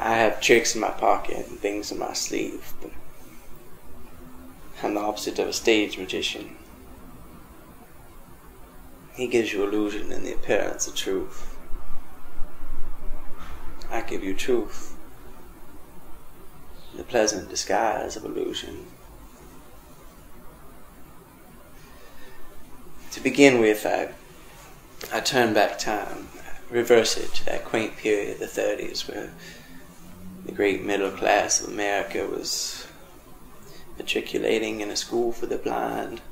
I have tricks in my pocket and things in my sleeve, but I'm the opposite of a stage magician. He gives you illusion and the appearance of truth. I give you truth, the pleasant disguise of illusion. To begin with, I turn back time, reverse it to that quaint period, the 30s, where the great middle class of America was matriculating in a school for the blind.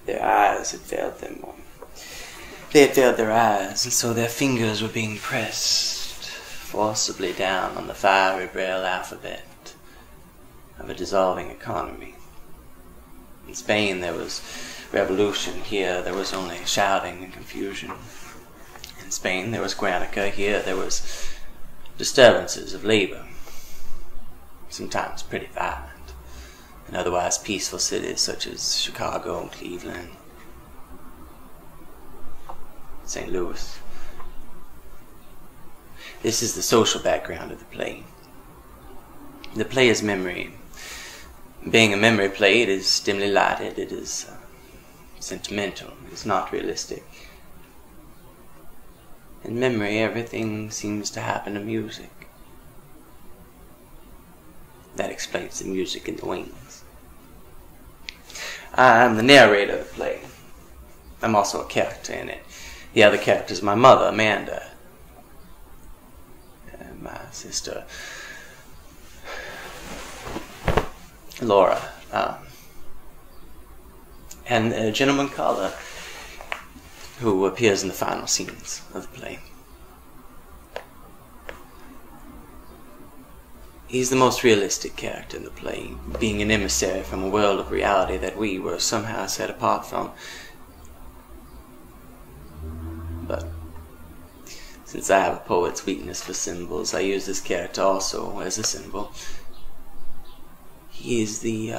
Their eyes had failed them. They had failed their eyes, and so their fingers were being pressed forcibly down on the fiery braille alphabet of a dissolving economy. In Spain there was revolution. Here there was only shouting and confusion. In Spain there was Guernica. Here there was disturbances of labor, sometimes pretty violent, in otherwise peaceful cities such as Chicago, Cleveland, St. Louis. This is the social background of the play. The play is memory. Being a memory play, it is dimly lighted, it is sentimental, it is not realistic. In memory, everything seems to happen to music. That explains the music in the wings. I'm the narrator of the play. I'm also a character in it. The other character is my mother, Amanda, and my sister, Laura, and a gentleman caller who appears in the final scenes of the play. He's the most realistic character in the play, being an emissary from a world of reality that we were somehow set apart from. But since I have a poet's weakness for symbols, I use this character also as a symbol. He is the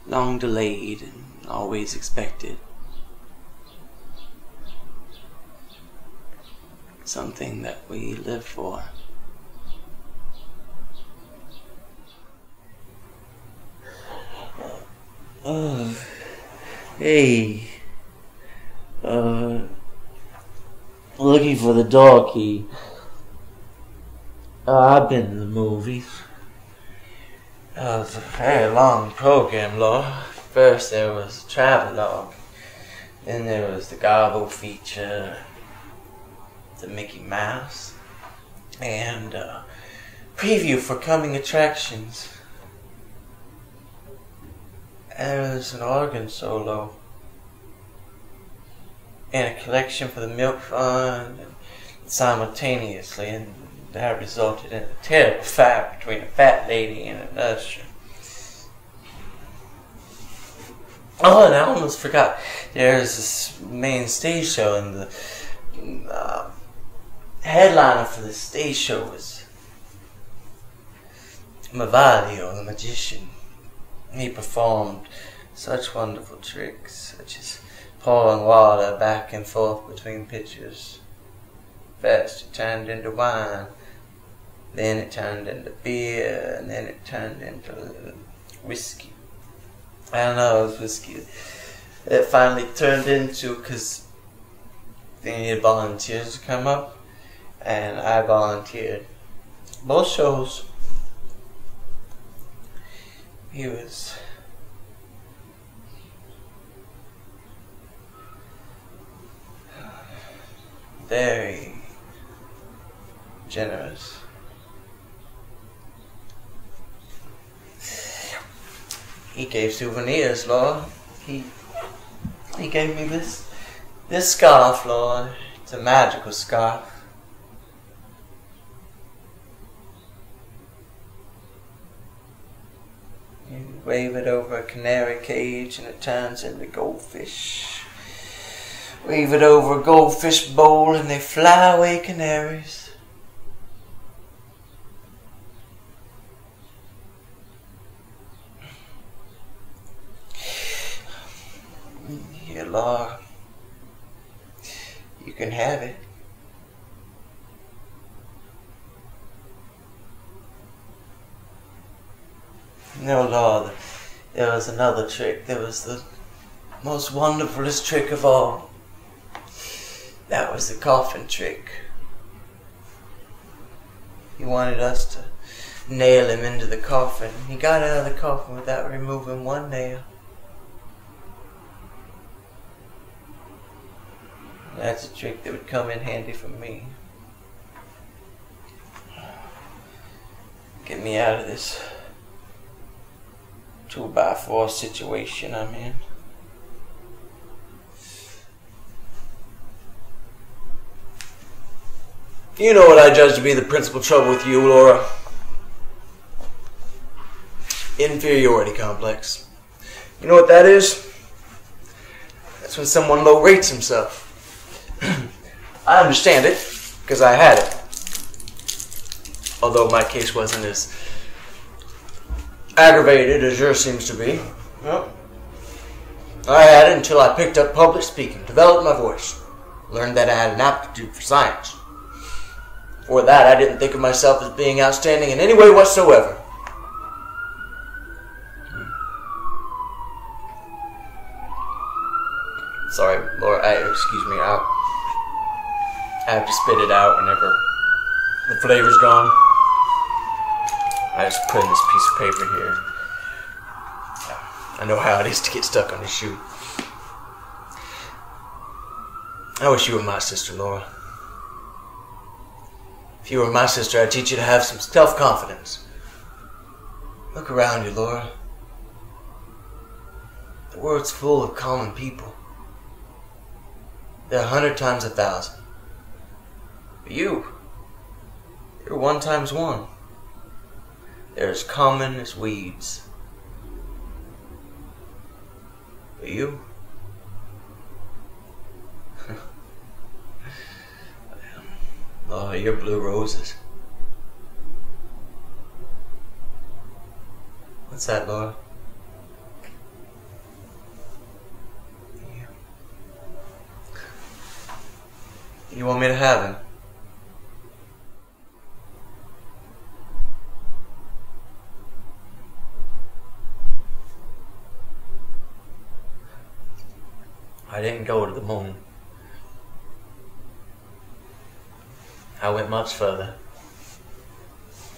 long-delayed and always expected. Something that we live for. Hey. Looking for the door key. I've been to the movies. It was a very long program, Laura. First there was a travelogue. Then there was the Garbo feature, the Mickey Mouse, and preview for coming attractions. There was an organ solo, and a collection for the milk fund, and simultaneously, and that resulted in a terrible fight between a fat lady and an usher. Oh, and I almost forgot, there's this main stage show, and the headliner for the stage show was Mavalio, the magician. He performed such wonderful tricks, such as pouring water back and forth between pitchers. First it turned into wine, then it turned into beer, and then it turned into whiskey. I don't know, it was whiskey. It finally turned into, because they needed volunteers to come up, and I volunteered. Both shows, he was very generous. He gave souvenirs, Lord. He gave me this scarf, Lord. It's a magical scarf. You wave it over a canary cage and it turns into goldfish. Wave it over a goldfish bowl and they fly away canaries. Here, Lord, you can have it. No, Lord, there was another trick. There was the most wonderfulest trick of all. That was the coffin trick. He wanted us to nail him into the coffin. He got out of the coffin without removing one nail. That's a trick that would come in handy for me. Get me out of this 2x4 situation I'm in. You know what I judge to be the principal trouble with you, Laura. Inferiority complex. You know what that is? That's when someone low rates himself. I understand it, because I had it. Although my case wasn't as aggravated as yours seems to be. Well, I had it until I picked up public speaking, developed my voice, learned that I had an aptitude for science. Before that, I didn't think of myself as being outstanding in any way whatsoever. Sorry, Laura, excuse me, I have to spit it out whenever the flavor's gone. I just put in this piece of paper here. I know how it is to get stuck on a shoe. I wish you were my sister, Laura. If you were my sister, I'd teach you to have some self-confidence. Look around you, Laura. The world's full of common people. They're 100 times 1,000. But you're 1 times 1. They're as common as weeds. But you? Oh, you're blue roses. What's that, Laura? You want me to have him? I didn't go to the moon. I went much further.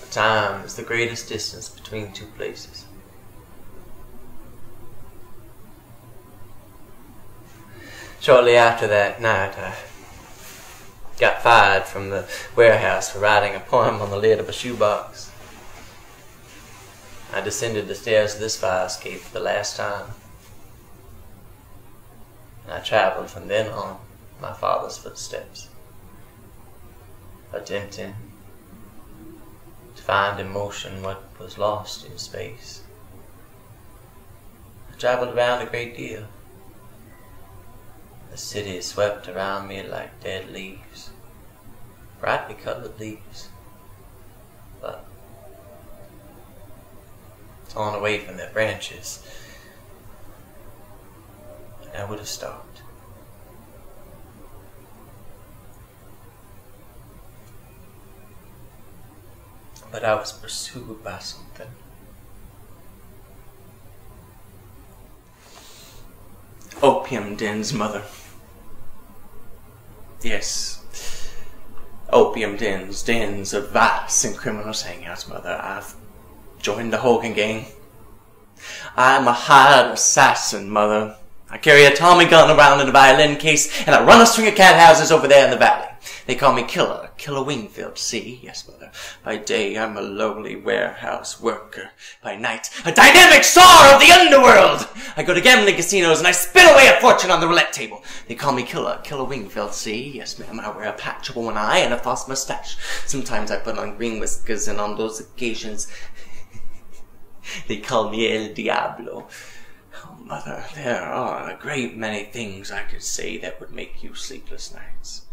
The time is the greatest distance between two places. Shortly after that night, I got fired from the warehouse for writing a poem on the lid of a shoebox. I descended the stairs of this fire escape for the last time. And I traveled from then on my father's footsteps, attempting to find in motion what was lost in space. I traveled around a great deal. The city swept around me like dead leaves, brightly colored leaves, but torn away from their branches. I would have stopped. But I was pursued by something. Opium dens, mother. Yes. Opium dens of vice and criminals hangouts, mother. I've joined the Hogan gang. I'm a hired assassin, mother. I carry a Tommy gun around in a violin case, and I run a string of cat houses over there in the valley. They call me Killer Wingfield, see? Yes, mother. By day, I'm a lowly warehouse worker. By night, a dynamic star of the underworld! I go to gambling casinos, and I spin away a fortune on the roulette table. They call me Killer Wingfield, see? Yes, ma'am. I wear a patch of one eye and a false mustache. Sometimes I put on green whiskers, and on those occasions, they call me El Diablo. Oh, mother, there are a great many things I could say that would make you sleepless nights.